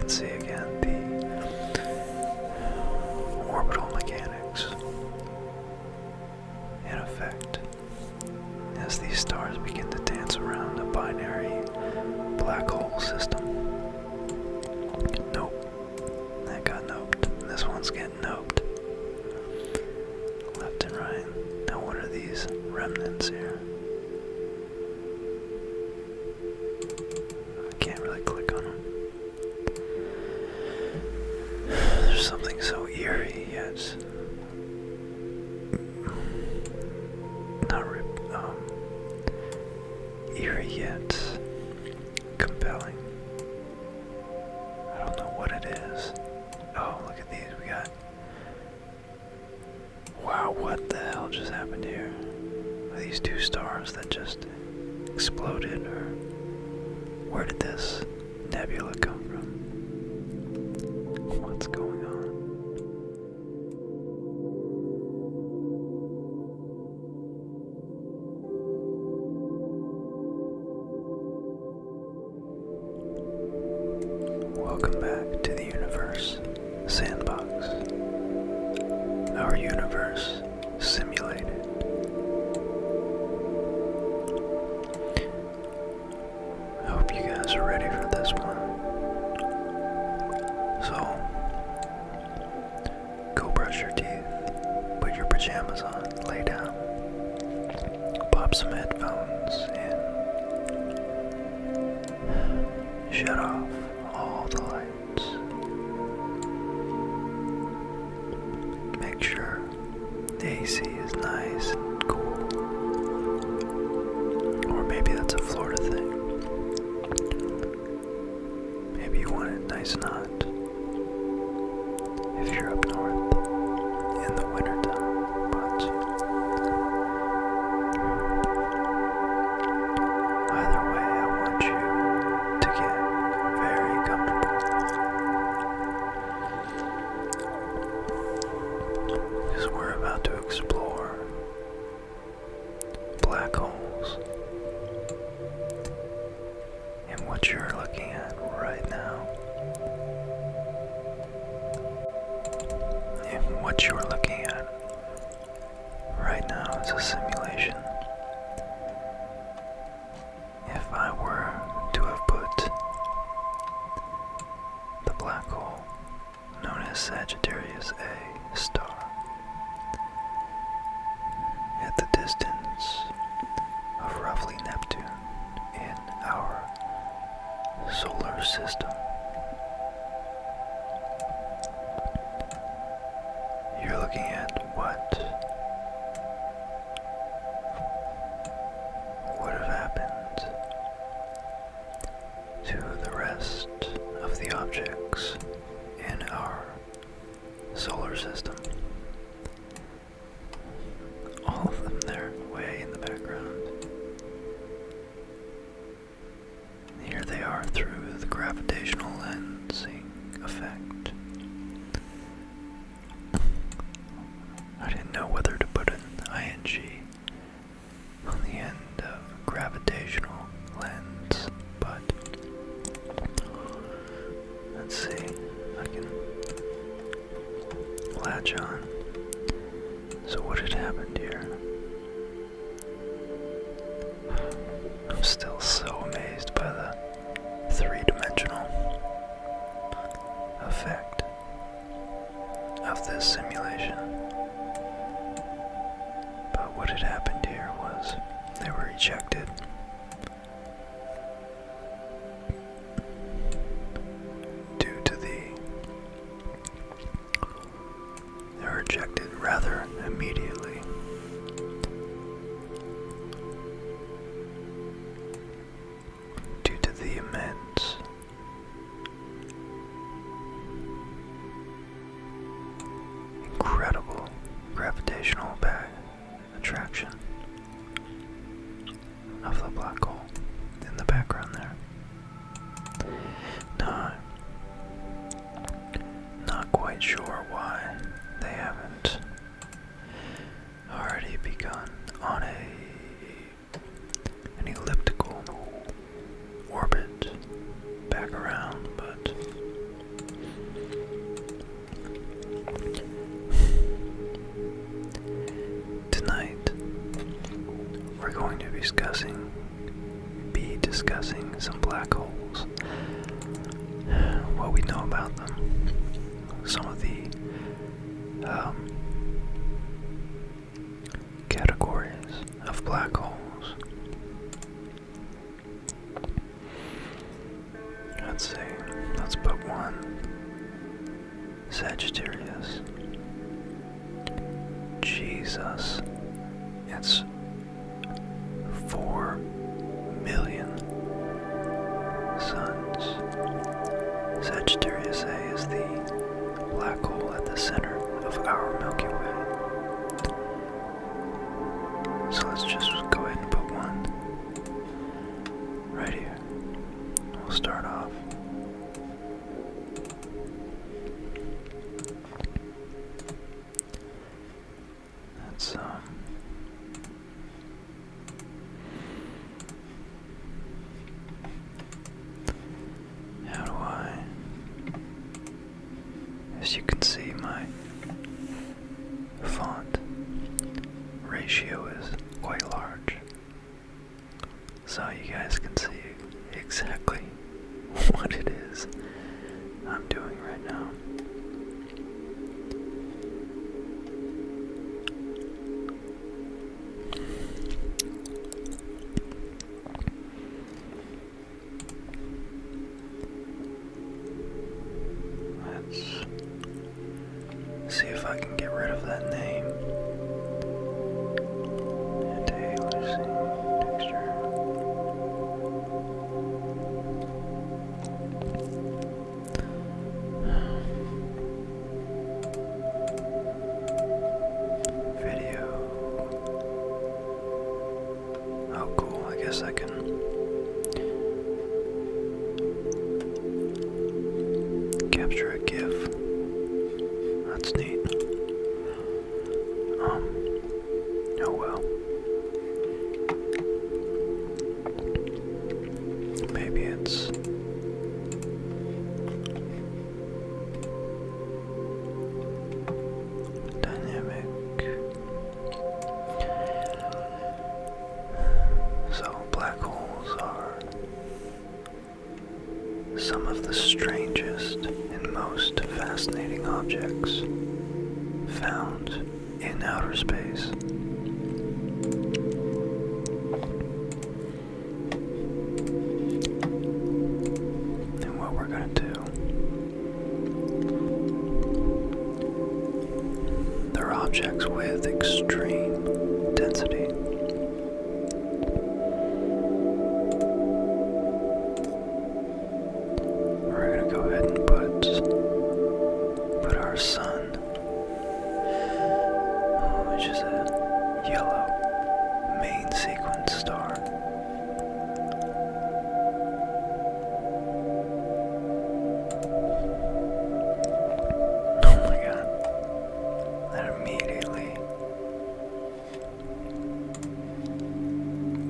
let's see again the orbital mechanics in effect as these stars begin to dance around a binary black hole system. Nope. That got noped. This one's getting noped. Left and right. Now what are these remnants here? I can't really click on them. There's something so eerie yet eerie yet compelling. I don't know what it is. Oh, look at these. We got... Wow, what the hell just happened here? Are these two stars that just exploded, or where did this nebula come from? What's going on? Welcome back to the universe, Sandbox. Our universe simulated. I hope you guys are ready for this one. So, go brush your teeth, put your pajamas on, lay down, pop some headphones in, shut off all the lights. Make sure the AC is nice and cool. Or maybe that's a Florida thing. Maybe you want it nice and hot. If you're up north in the wintertime, but either way, I want you to get very comfortable, because we're about to explore black holes. And what you're looking at right now, is a simulation. If I were to have put the black hole known as Sagittarius A star at the distance of roughly Neptune in our solar system, you're looking at what would have happened to the rest of the objects in our solar system. All of them there, way in the background. Here they are through the gravitational lensing effect. I didn't know whether to put an ing on the end of gravitational lens, but let's see, I can latch on. So what had happened here? I'm still so amazed by the three-dimensional effect of this simulation. But what had happened here was they were ejected. They were ejected rather immediately. Due to the immense incredible gravitational attraction of the going to be discussing some black holes, what we know about them, some of the categories of black holes. Let's see, let's put one. Sagittarius. Jesus. It's 4 million suns. Sagittarius A is the black hole at the center of our Milky Way. So let's just go ahead and put one right here. We'll start off. That's how do I, as you can see, my font ratio is quite large, so you guys can see exactly what it is I'm doing right now. Let's see if I can get rid of that name. Texture. Video. Oh, cool. I guess I can capture a GIF. That's neat. Oh well. Maybe it's dynamic. So black holes are some of the strangest and most fascinating objects found in outer space. And what we're going to do, they're objects with extreme density. We're going to go ahead and put our sun, which is a yellow main sequence star. Oh my god, that immediately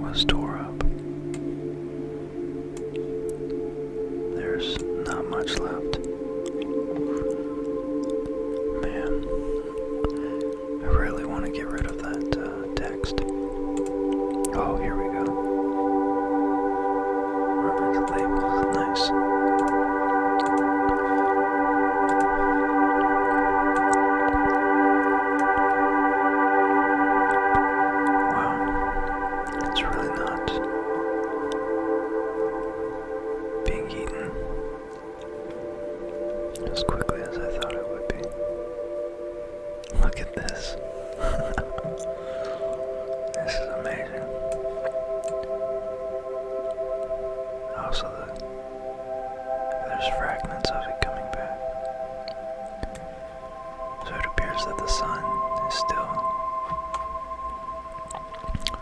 was tore up. There's not much left. Man, I really want to get rid of that text. Oh, here we go. Reference labels, nice. Wow, it's really not being eaten as quickly as I thought it would be. Look at this. This is amazing. Also, there's fragments of it coming back. So it appears that the sun is still.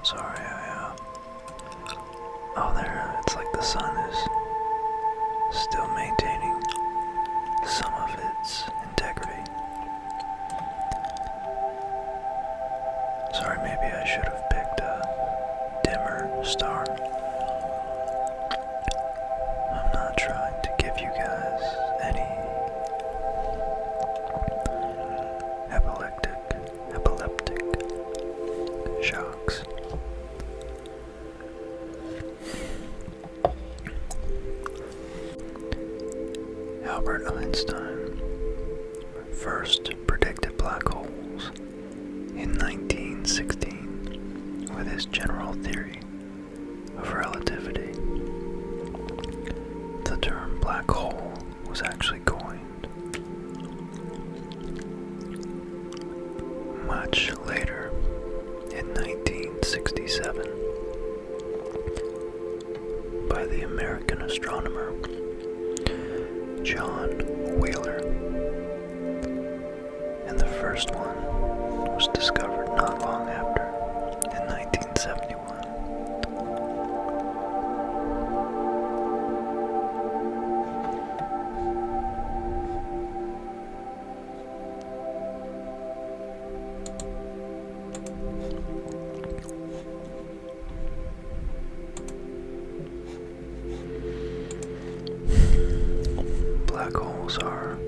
Sorry, oh, there. It's like the sun is still maintaining some of its integrity. Sorry, maybe I should have picked a dimmer star. I'm not trying to give you guys any epileptic shocks. Einstein first predicted black holes in 1916 with his general theory of relativity. The term black hole was actually coined much later in 1967 by the American astronomer John Wheeler, and the first one was discovered not long after, in 1971. Black holes are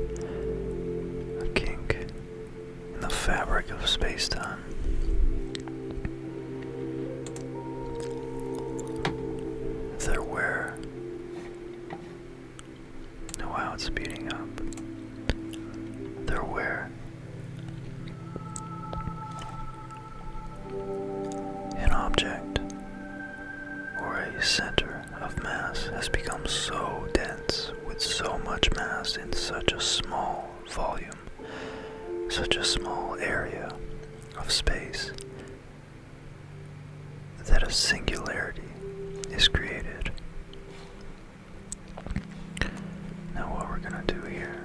a kink in the fabric of space-time. They're where... Oh wow, it's speeding up. They're where an object or a center of mass has become so dense with so much mass in such a small volume, such a small area of space, that a singularity is created. Now what we're gonna do here,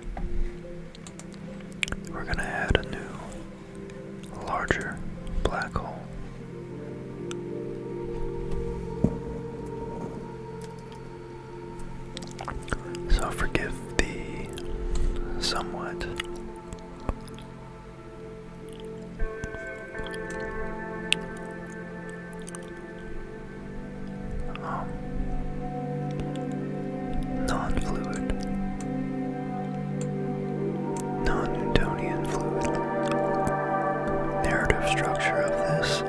we're gonna add a new, larger black hole. So forgive the somewhat non-fluid, non-Newtonian fluid narrative structure of this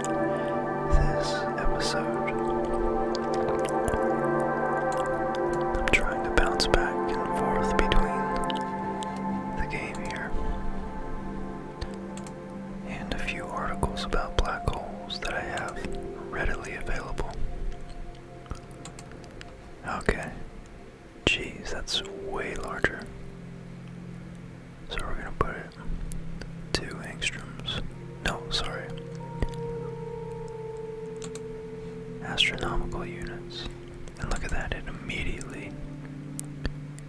episode. I'm trying to bounce back and forth between the game here and a few articles about black holes that I have readily available. Okay. Geez, that's way larger. So we're gonna put it 2 angstroms. No, sorry. Astronomical units. And look at that, it immediately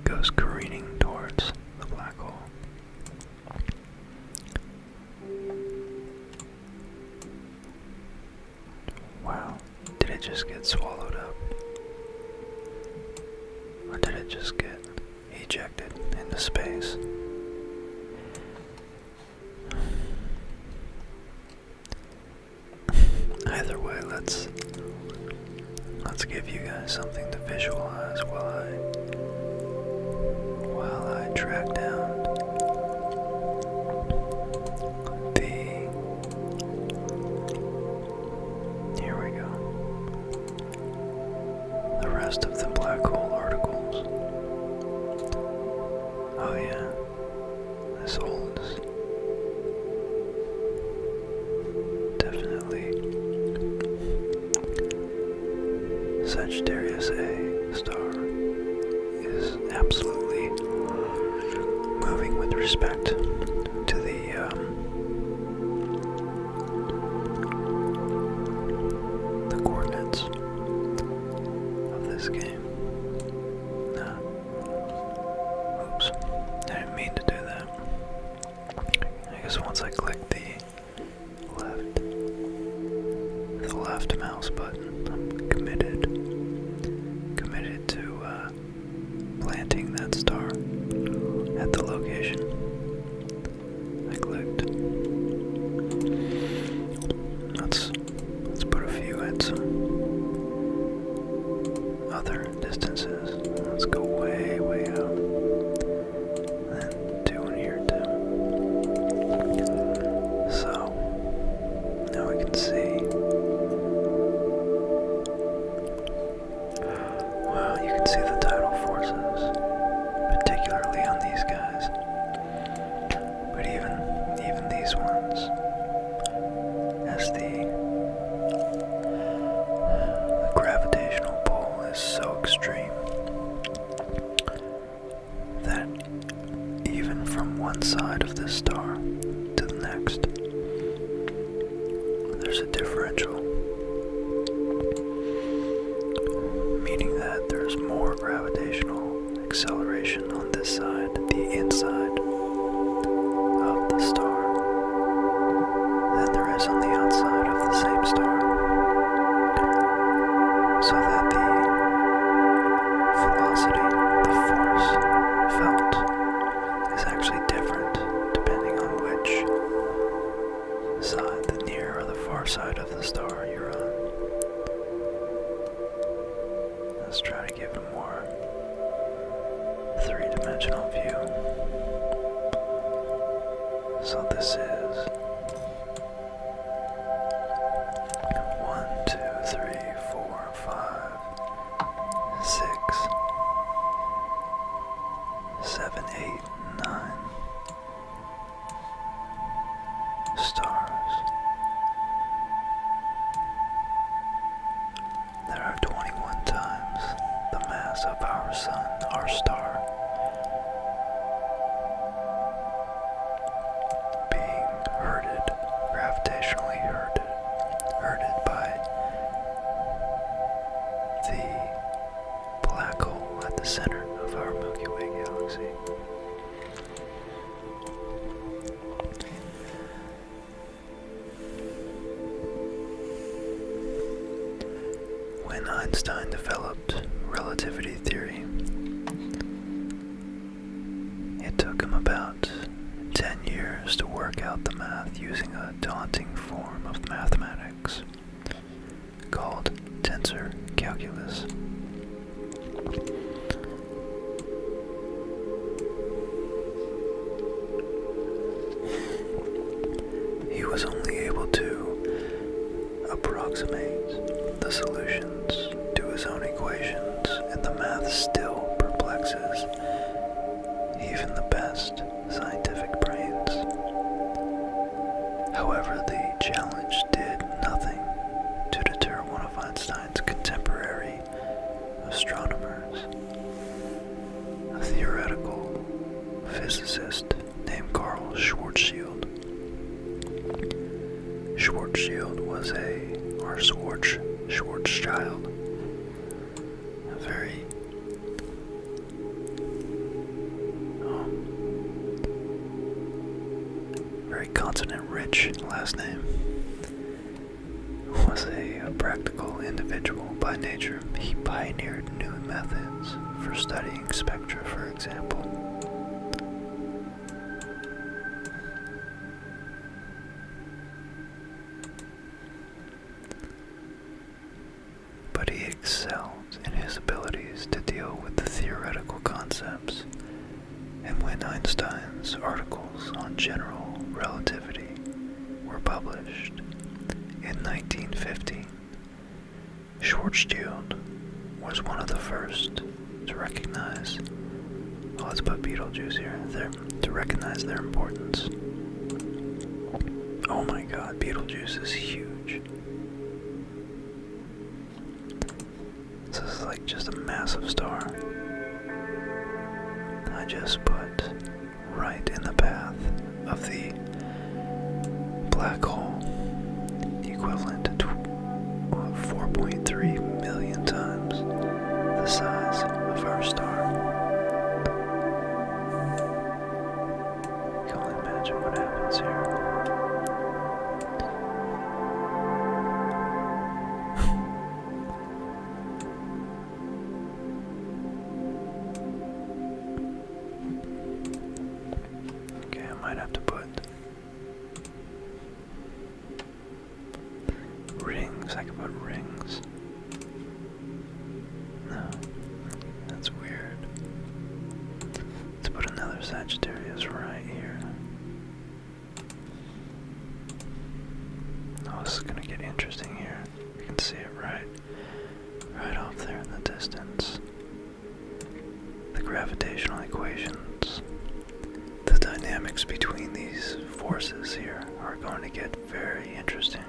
goes careening towards the black hole. Wow, did it just get swallowed up? Or did it just get ejected into space? Either way, let's give you guys something to visualize while I track down here we go, the rest of the black hole articles. Oh yeah, this hole is definitely Sagittarius A star is absolutely moving with respect to the coordinates of this game. Oops, I didn't mean to do that. I guess once I click the left mouse button, I'm committed to planting that star at the location I clicked. Let's put a few at some other distances. Let's go way out. And then 2 in here too. So now we can see. Wow, you can see the tidal forces, particularly on these guys. differential, meaning that there's more gravitational acceleration on this side, the inside of the star, than there is on the outside of the same star, so that the velocity, the force felt, is actually different depending on which side, the near or the far side of the star you're on. Let's try to give a more three-dimensional view. So this is 1, 2, 3, 4, 5, 6, 7, 8, 9 stars. There are 21 times the mass of our sun, our star, being herded, gravitationally herded by the black hole at the center of our Milky Way galaxy. When Einstein developed relativity theory, it took him about 10 years to work out the math using a daunting form of mathematics called tensor calculus. He was only able to approximate the solutions to his own equations, and the math still perplexes even the best scientific brains. However, the challenge did nothing to deter one of Einstein's contemporary astronomers, a theoretical physicist named Schwarzschild. Schwarzschild was Schwarzschild, a very consonant-rich last name, was a practical individual by nature. He pioneered new methods for studying spectra, for example. But he excelled in his abilities to deal with the theoretical concepts, and when Einstein's articles on general relativity were published in 1950, Schwarzschild was one of the first to recognize, well, let's put Beetle Juice here, to recognize their importance. Oh my god, Beetle Juice is huge. This is like just a massive star. I just put right in the path of the black hole, equivalent to 4.3 million times the size of our star. You can only imagine what happens here. Okay, I might have to put rings. I can put rings. No, that's weird. Let's put another Sagittarius right here. Oh, this is gonna get interesting here. You can see it right off there in the distance. The gravitational equations, the dynamics between these forces here are going to get very interesting.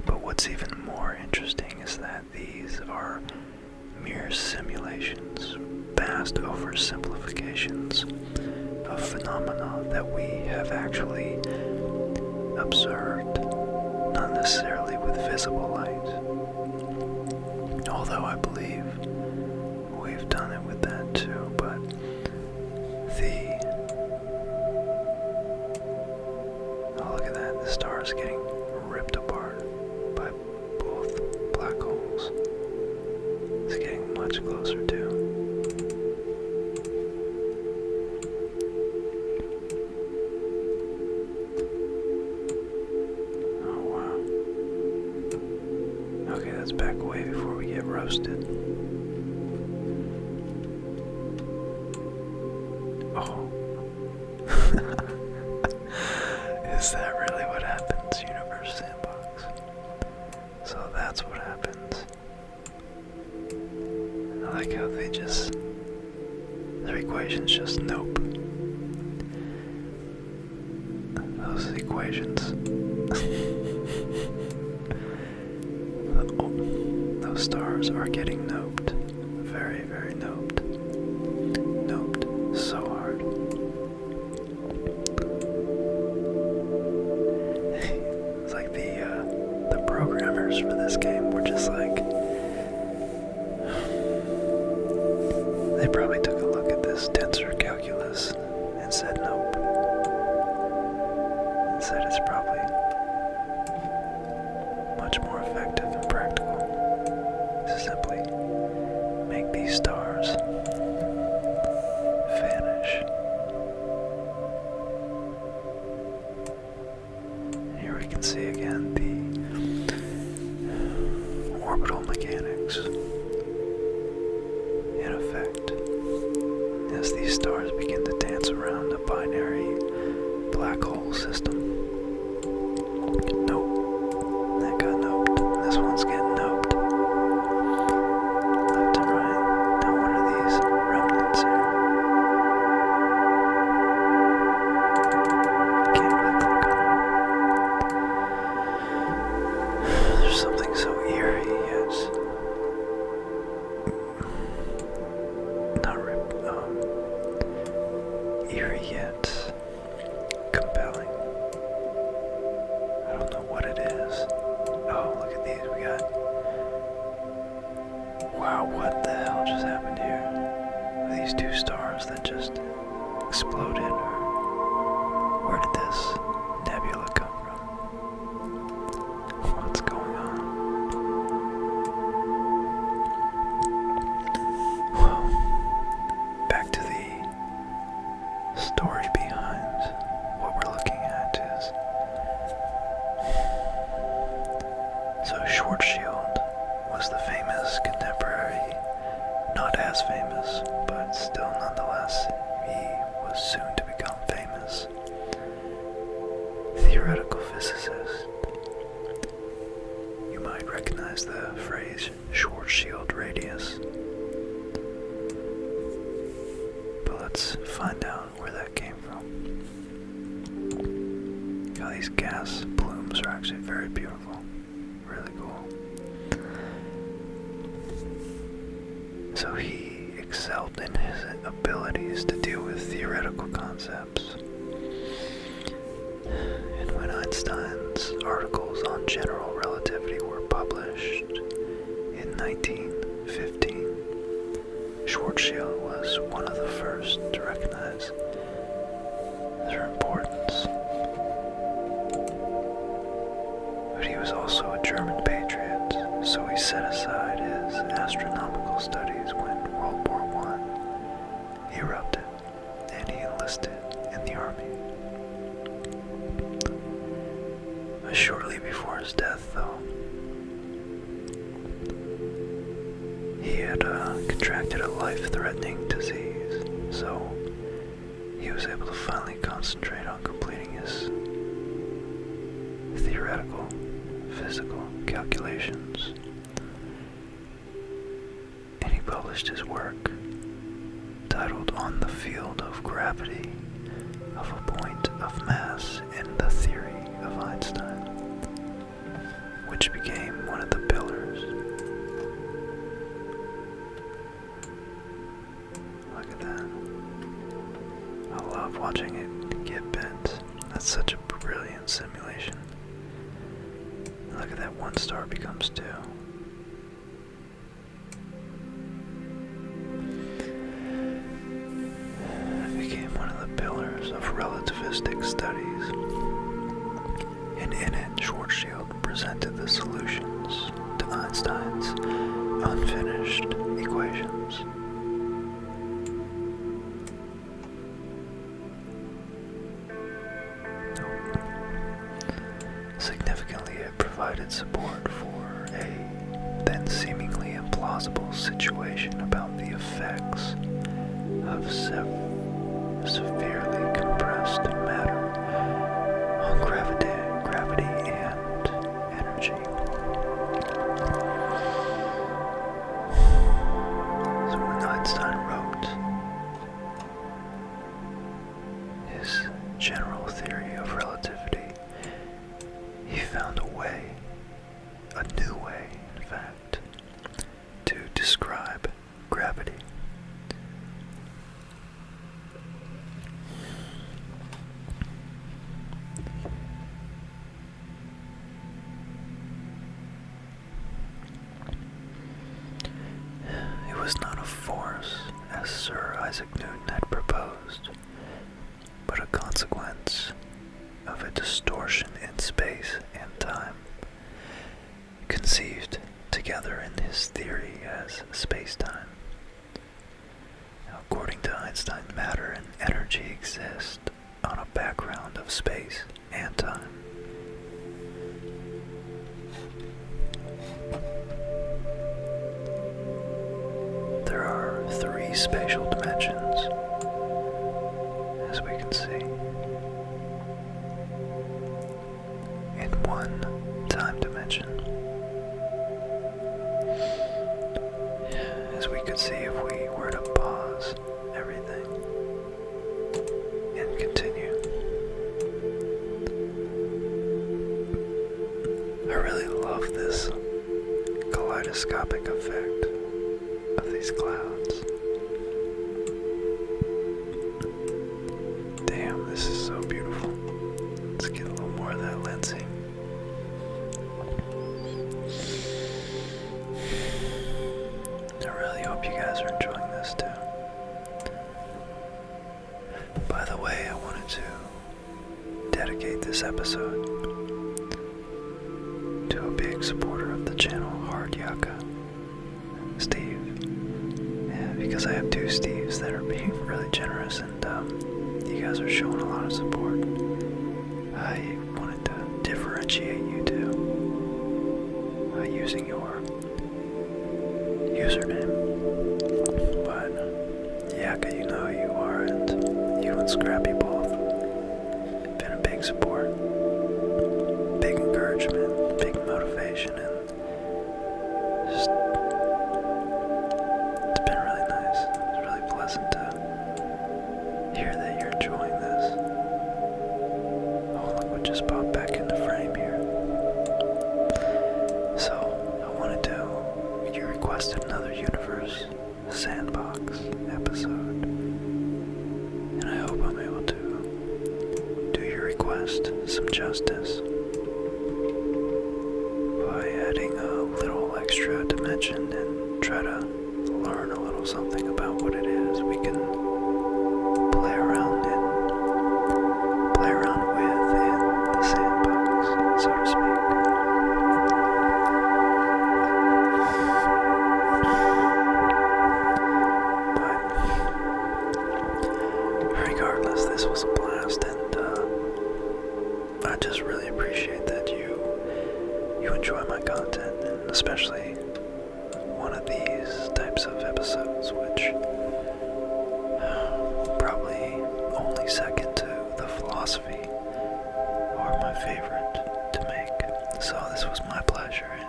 But what's even more interesting is that these are mere simulations, vast oversimplifications of phenomena that we have actually observed, not necessarily with visible light. Although I believe we've done it with that too, but oh, look at that, the star is getting ripped apart by both black holes. It's getting much closer too. Oh wow. Okay, let's back away before we get roasted. Oh. Is that really what happens, Universe Sandbox? So that's what happens. I like how they just... their equations just nope. Those equations. Those stars are getting noped. Very, very noped. Noped so hard. It's like the programmers for this game were just like, they probably took a look at this tensor calculus and said nope. And said it's probably much more effective and practical to simply make these stars vanish. Here we can see again the orbital mechanics in effect as these stars begin to dance around a binary black hole system. Nope. That got noped. This one's getting noped. Left and right. Now what are these remnants here? Can't really click on them. There's something so eerie yet eerie yet compelling. I don't know what it is. Oh, look at these. We got... wow, what the hell just happened here? Are these two stars that just exploded? Or where did this nebula come from? What's going on? Well, back to the story behind what we're looking at is, so Schwarzschild was the famous contemporary, not as famous, but still nonetheless, he was soon to become famous, theoretical physicist. You might recognize the phrase Schwarzschild radius. But let's find out where that came from. How these gas plumes are actually very beautiful. Really cool. So he excelled in his abilities to deal with theoretical concepts. And when Einstein's articles on general relativity were published in 1915, Schwarzschild was one of the first to recognize their importance. But he was also a German patriot, so he set aside his astronomical studies when World War I erupted and he enlisted in the army. But shortly before his death, though, he had contracted a life-threatening disease, so he was able to finally concentrate on completing his theoretical, physical calculations. And he published his work, titled On the Field of Gravity of a Point of Mass in the Theory of Einstein, which became one of the pillars. Look at that. I love watching it get bent. That's such a brilliant simulation. equation. Look at that, 1 star becomes 2. It became one of the pillars of relativistic studies. And in it, Schwarzschild presented the solutions to Einstein's unfinished equations. Significantly, it provided support for a then seemingly implausible situation about the effects of severely compressed matter on gravity and energy. So when Einstein wrote his general theory of relativity, he found a new way, in fact, to describe gravity. It was not a force, as Sir Isaac Newton had proposed, but a consequence of a distortion in space and time, conceived together in his theory as space-time. According to Einstein, matter and energy exist on a background of space and time. There are 3 spatial dimensions, as we can see, and 1 time dimension. As we could see if we were to pause everything and continue. I really love this kaleidoscopic effect of these clouds. Damn, this is so beautiful. Let's get a little more of that lensing. I really hope you guys are enjoying this too. By the way, I wanted to dedicate this episode to a big supporter of the channel, Hard Yaka, Steve. Yeah, because I have 2 Steves that are being really generous, and you guys are showing a lot of support. I wanted to differentiate you two using your username. But Yaka, you know who you are, and you and Scrappy both have been a big support, big encouragement, big motivation, and just it's been really nice. It's really pleasant to hear that you're enjoying this. Oh, look what just popped back into frame here. So, I wanted to, you requested another universe Sandbox episode, and I hope I'm able to do your request some justice by adding a little extra dimension and try to learn a little something about what it is we can play around with in the sandbox, so to speak. But regardless, this was a blast, and I just really appreciate that you enjoy my content, and especially one of these types of episodes, which probably only second to the philosophy are my favorite to make. So this was my pleasure, and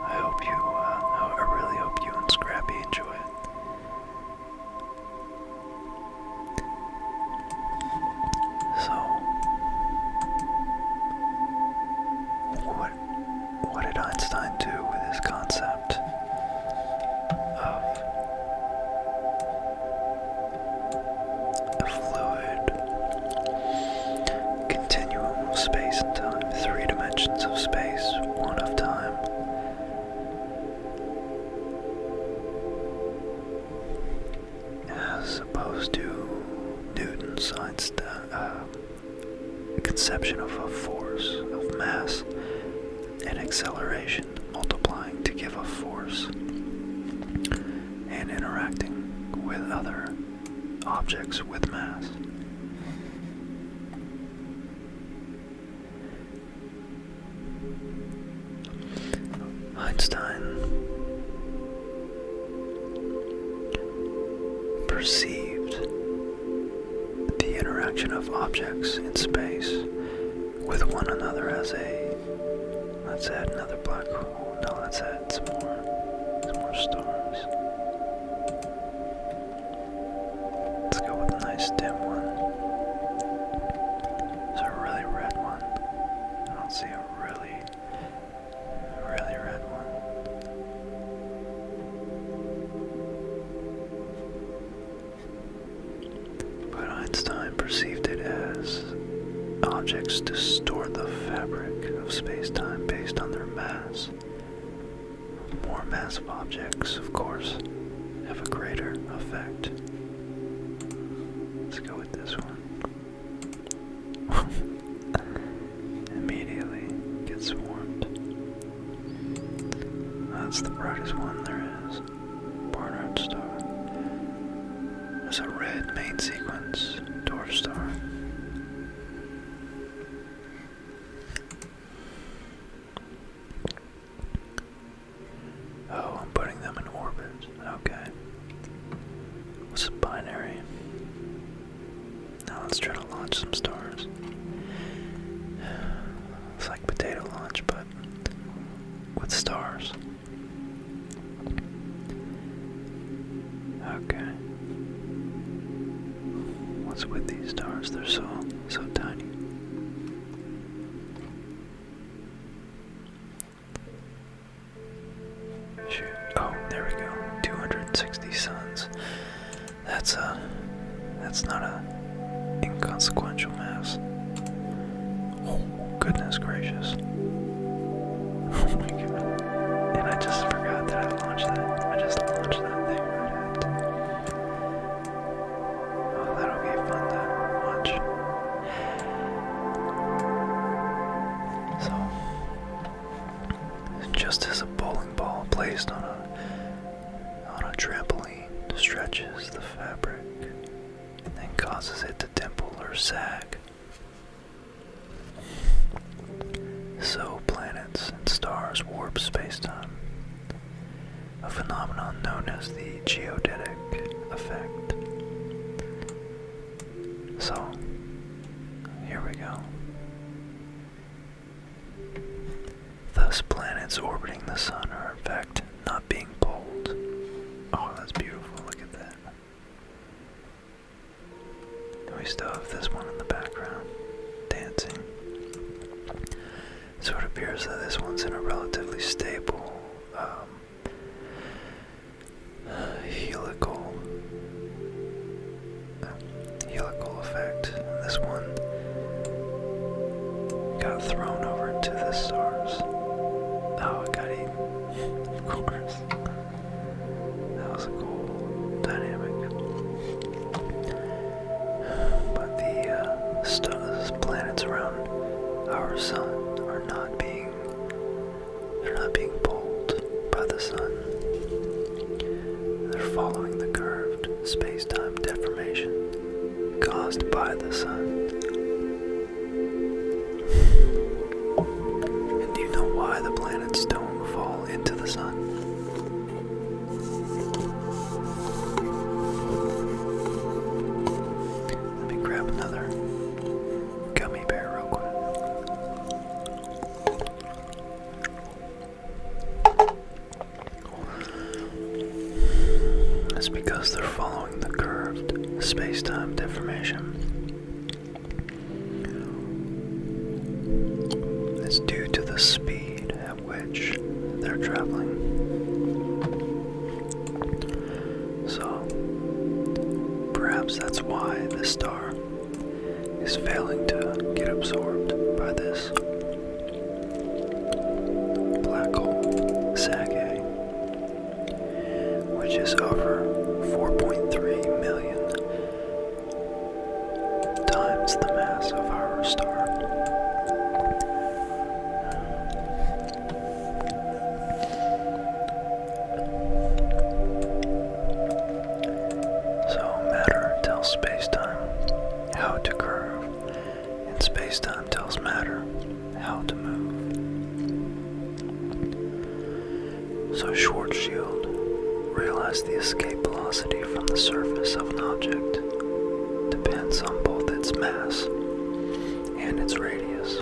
I hope I really hope you and Scrappy enjoy it. So, what did Einstein do with his concept of a fluid continuum of space and time, 3 dimensions of space, 1 of time. As opposed to Newton's conception of a force, of mass and acceleration multiplying to give a force and interacting with other objects with mass. Einstein perceived the interaction of objects in space with one another as a, let's add another black hole, no, let's add some more stars. Let's go with a nice dim one. There's a really red one. I don't see a really red one. But Einstein perceived it as objects distort the fabric of space-time based on their mass. More massive objects, of course, have a greater effect. Let's go with this one. Immediately gets warmed. That's the brightest one there is. Barnard star. There's a red main sequence dwarf star. Oh, I'm putting them in orbit. Okay. What's a binary? Now let's try to launch some stars. It's like potato launch, but with stars. Okay. What's with these stars? They're so tiny. Shoot. Oh, there we go. 260 suns. That's not a inconsequential mass. Oh, goodness gracious. Oh my god. And I just forgot that I launched that. I just launched that thing right at. Oh, that'll be fun to watch. So, just as a bowling ball placed on a trampoline stretches the fabric and then causes it to dimple or sag, so planets and stars warp space-time, a phenomenon known as the geodetic effect. So, here we go. Thus, planets orbiting the sun are in fact not being pulled. Oh, that's beautiful, look at that. And we still have this one in the background, dancing. So it appears that this one's in a relatively stable helical effect. And this one got thrown over into the stars. Oh, it got eaten, of course. That was a cool dynamic. But the stars, planets around our sun are not being pulled by the sun. They're following the curved space-time deformation caused by the sun. And do you know why the planets don't fall into the sun? Let me grab another gummy bear real quick. It's because they're following the curved space-time deformation. It's due to the speed at which they're traveling. So, perhaps that's why this star is failing to get absorbed by this as the escape velocity from the surface of an object depends on both its mass and its radius.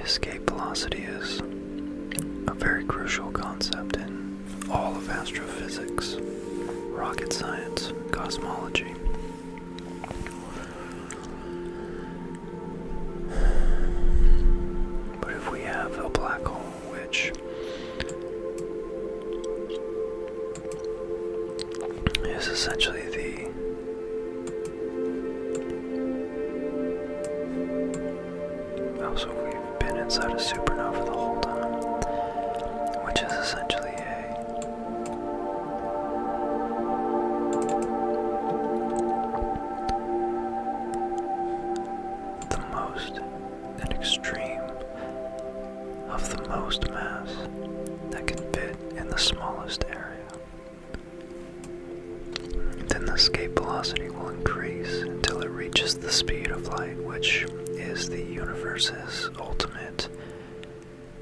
Escape velocity is a very crucial concept in all of astrophysics, rocket science, cosmology. But if we have a black hole which is essentially so we've been inside a supernova the whole time, which is essentially an extreme of the most mass that can fit in the smallest area. Then the escape velocity will increase until it reaches the speed of light, which is the universe's ultimate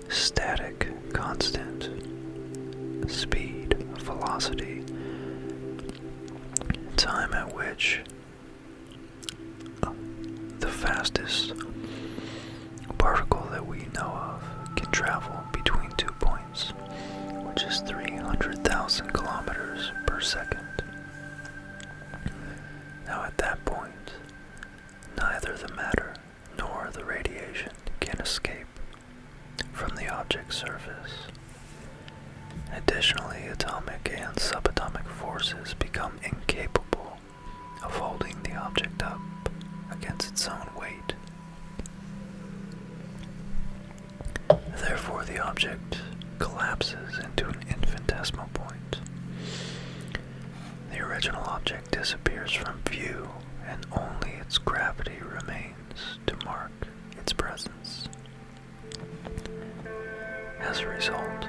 static constant speed, velocity, time at which the fastest particle that we know of can travel between 2 points, which is 300,000 kilometers per second. Now at that point, neither the matter nor the radiation can escape from the object's surface. Additionally, atomic and subatomic forces become incapable of holding the object up against its own weight. Therefore, the object collapses into an infinitesimal point. The original object disappears from view, and only its gravity remains to mark its presence. As a result,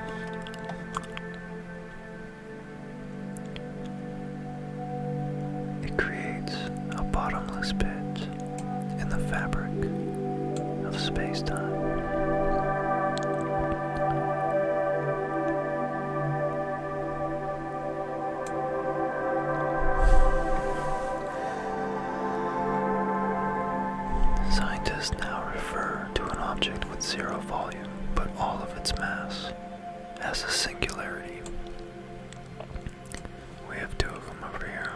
it creates a bottomless pit in the fabric of space-time. Scientists now refer to an object with zero volume, but all of its mass, as a singularity. We have two of them over here.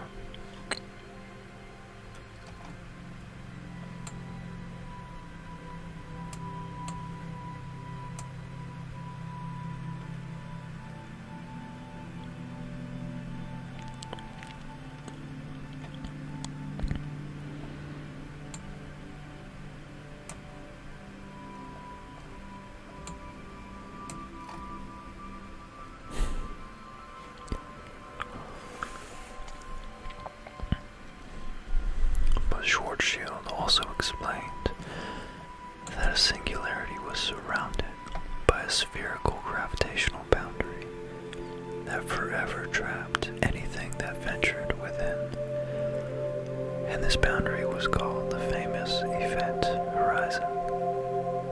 Schwarzschild also explained that a singularity was surrounded by a spherical gravitational boundary that forever trapped anything that ventured within. And this boundary was called the famous event horizon.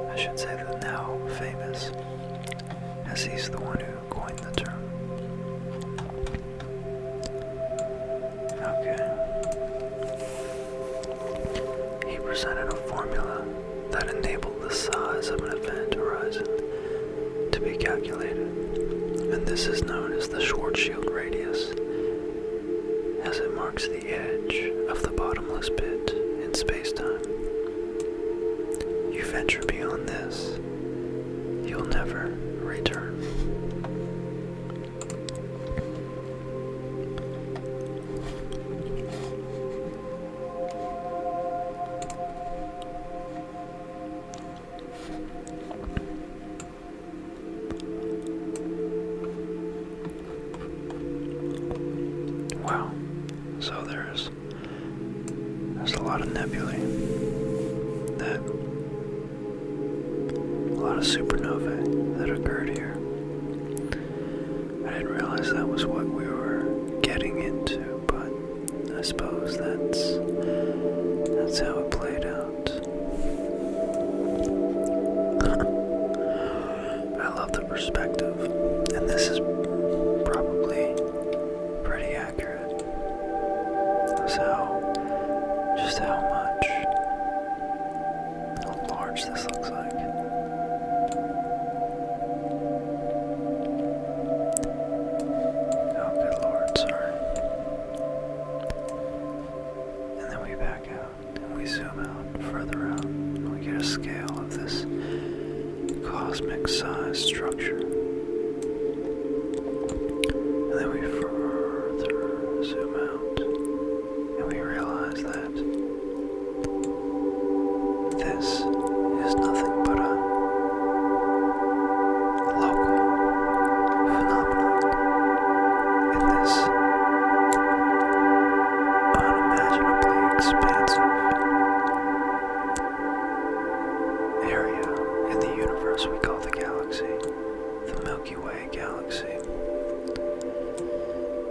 I should say the now famous, as he's the one who coined the term. Okay. He presented a formula that enabled the size of an event horizon to be calculated, and this is known as the Schwarzschild radius, as it marks the edge of the bottomless pit in space-time. You venture beyond this, you'll never return. Wow. So there's a lot of nebulae, a lot of supernovae that occurred here. I didn't realize that was what we were getting into, but I suppose that's how it played out. I love the perspective, and this is probably pretty accurate. Just how large this looks like. Oh, good Lord, sorry. And then we back out, and we zoom out, further out, and we get a scale of this cosmic size structure. And then we further zoom out, and we realize that this is nothing but a local phenomenon in this unimaginably expansive area in the universe we call the galaxy, the Milky Way galaxy,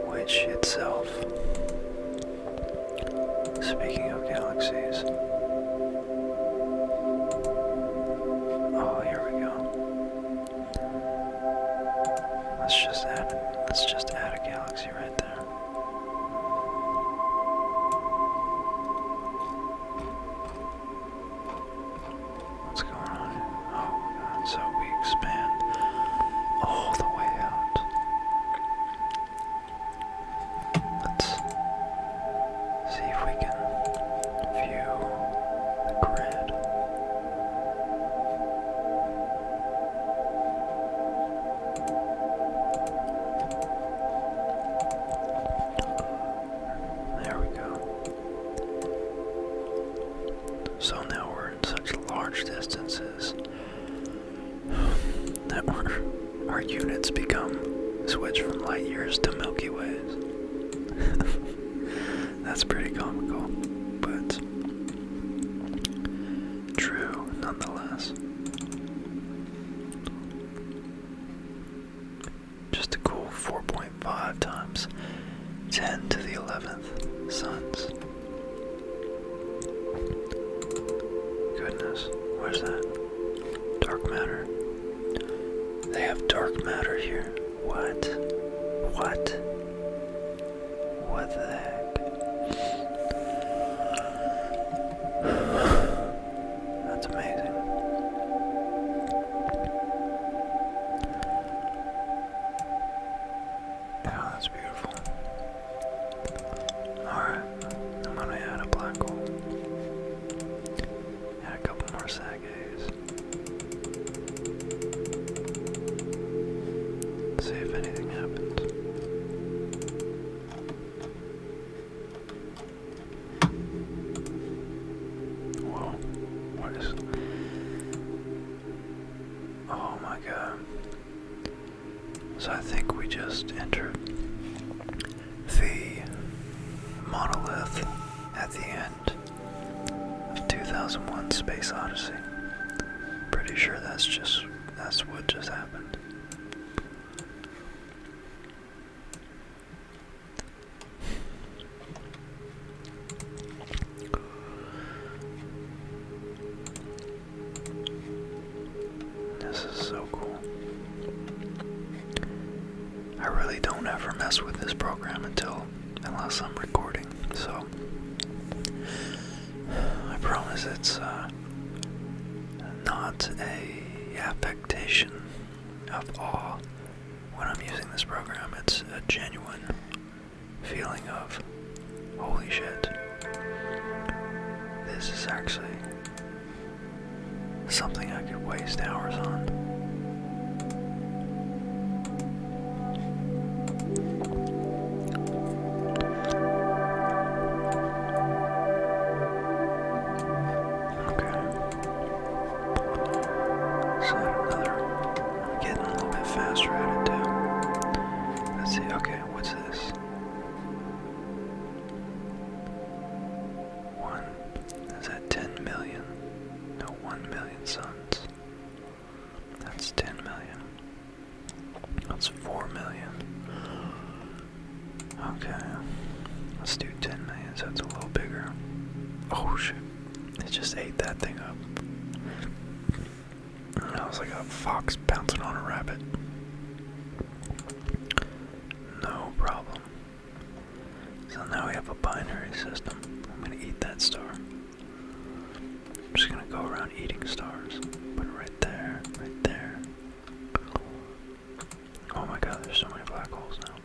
which itself, speaking of galaxies, oh, here we go. Let's just add a galaxy right there. What's going on here? Oh my God, so we expand all the way out. Let's see if we can view the grid. There we go. So now we're in such large distances that our units switch from light years to Milky Ways. That's pretty comical, but true nonetheless. Just a cool 4.5 times 10 to the 11th suns. Goodness, what is that? Dark matter. They have dark matter here. What? What? What the heck? That's amazing. Oh, that's beautiful. Alright, I'm gonna add a black hole. Add a couple more Sag A's. See if anything happens. Whoa, what is... Oh my God. So I think we just entered really don't ever mess with this program unless I'm recording, so I promise it's not a affectation of awe when I'm using this program. It's a genuine feeling of, holy shit, this is actually something I could waste hours on. Okay, let's do 10 million, so it's a little bigger. Oh shit, it just ate that thing up. That was like a fox bouncing on a rabbit. No problem. So now we have a binary system. I'm gonna eat that star. I'm just gonna go around eating stars. Put it right there, right there. Oh my god, there's so many black holes now.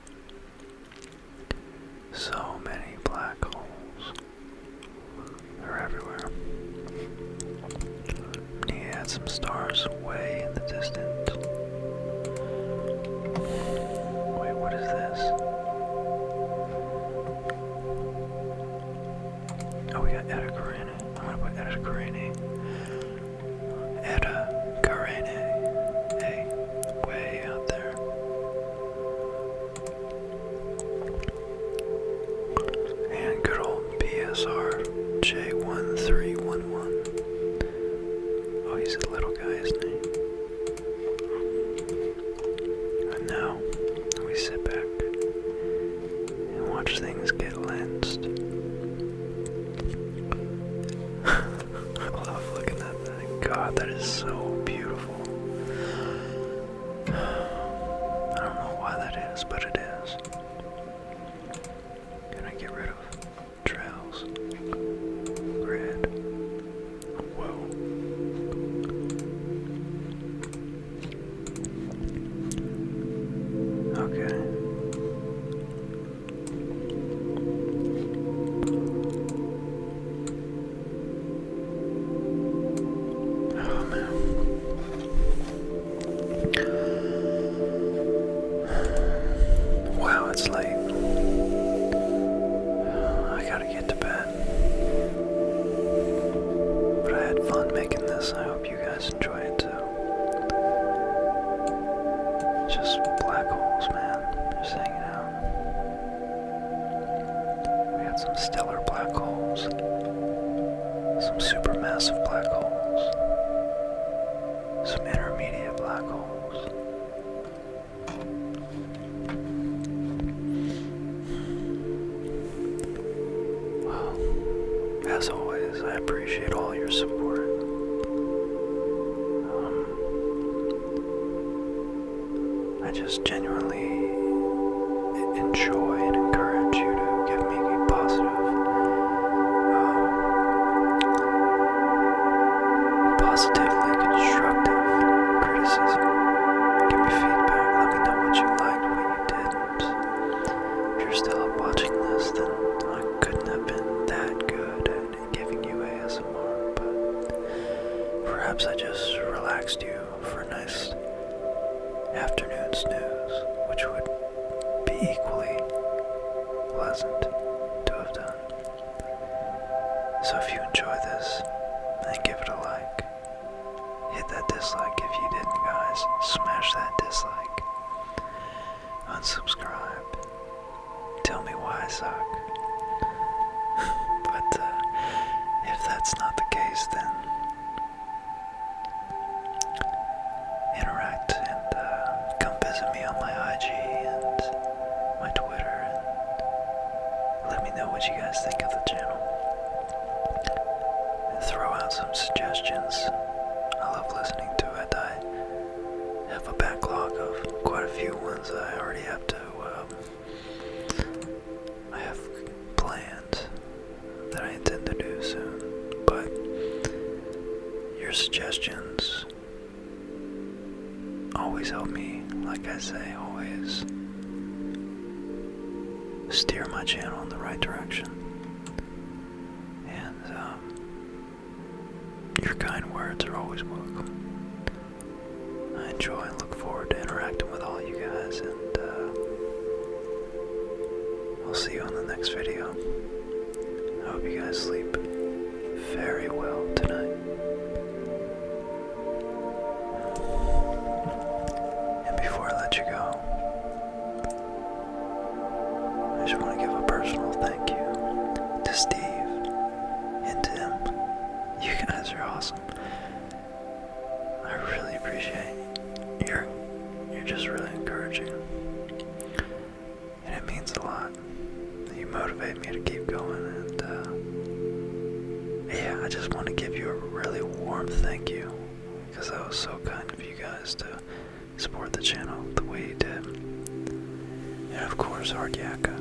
So many black holes. They're everywhere. Need to add some stars way in the distance. Wait, what is this? Oh, we got Eta Carene. I'm gonna put Eta Carene. Eta Carene A. Way out there. And good old PSR J1311. Oh, he's a little guy, isn't he? And now we sit back and watch things get lensed. I love looking at that. God, that is so beautiful. I don't know why that is, but it is. Gonna get rid of trails. Grid. Whoa. Okay. Oh man. Wow, it's late. I gotta get to bed. But I had fun making this. I hope you guys enjoy it too. Just black holes, man. Just hanging out. We got some stellar black holes. Some supermassive black holes. Some intermediate black holes. Well, as always, I appreciate all your support. I just genuinely enjoy and encourage you to give me positively constructive criticism. Give me feedback. Let me know what you liked, what you didn't. If you're still up watching this, then I couldn't have been that good at giving you ASMR, but perhaps I just relaxed you for a nice afternoon snooze, which would be equally pleasant to have done. So if you enjoy this, then give it a like. Hit that dislike if you didn't, guys. Smash that dislike. Unsubscribe. Tell me why I suck. But if that's not the case, then interact and come visit me on my IG and my Twitter and let me know what you guys think of the channel. And throw out some suggestions. I love listening to it. I have a backlog of quite a few ones that I already have to steer my channel in the right direction. And your kind words are always welcome. I enjoy and look forward to interacting with all you guys, and I'll see you on the next video. I hope you guys sleep very well tonight. And before I let you go, I just want to give a personal thank you to Steve and Tim. You guys are awesome. I really appreciate you're just really encouraging, and it means a lot. You motivate me to keep going, and yeah, I just want to give you a really warm thank you, because that was so kind of you guys to support the channel the way you did. And of course, Ardyaka,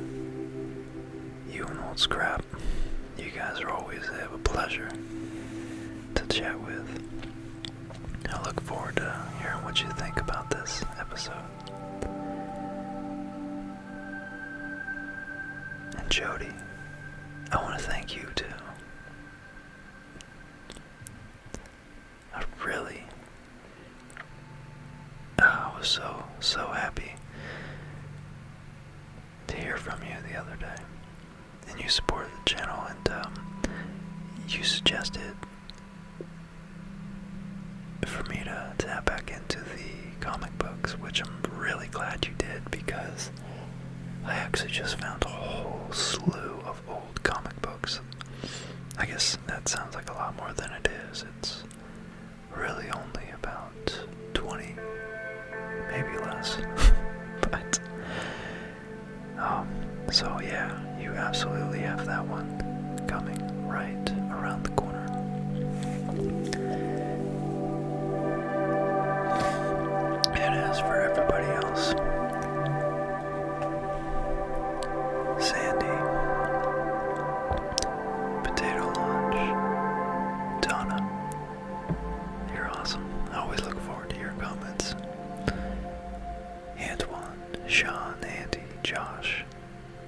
you and Old Scrap, you guys are always a pleasure to chat with. I look forward to hearing what you think about this episode. And Jody, I want to thank you too. I was so happy to hear from you the other day. And you supported the channel, and you suggested for me to tap back into the comic books, which I'm really glad you did, because I actually just found a whole slew of old comic books. I guess that sounds like a lot more than it is. It's really only about 20, maybe less. But so yeah, you absolutely have that one coming right around the corner. And as for everybody else, Sandy, Potato Lunch, Donna, you're awesome. I always look forward to your comments. Antoine, Sean, Andy, Josh,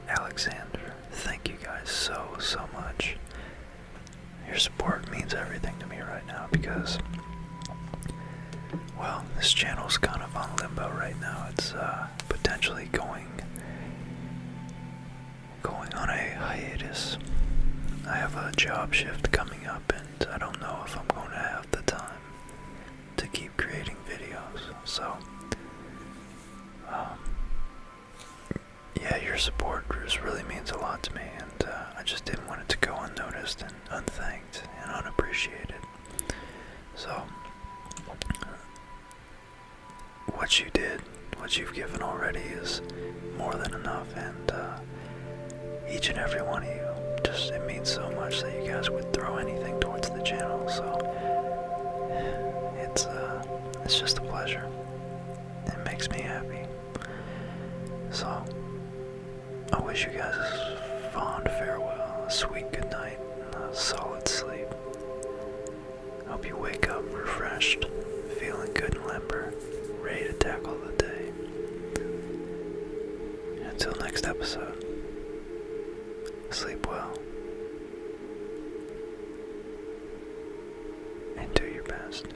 Alexander, thank you guys so much. Your support means everything to me right now, because, well, this channel's kind of on limbo right now. It's potentially going on a hiatus. I have a job shift coming up, and I don't know if I'm going to have the time to keep creating videos. So yeah, your support just really means a lot to me, and I just didn't want it to go unnoticed and unthanked and unappreciated. So what you did, what you've given already, is more than enough, and each and every one of you, just, it means so much that you guys would throw anything towards the channel. So it's just a pleasure. It makes me happy. So I wish you guys a fond farewell, a sweet good night, and a solid sleep. I hope you wake up refreshed, feeling good and limber, ready to tackle the day. Until next episode, sleep well, and do your best.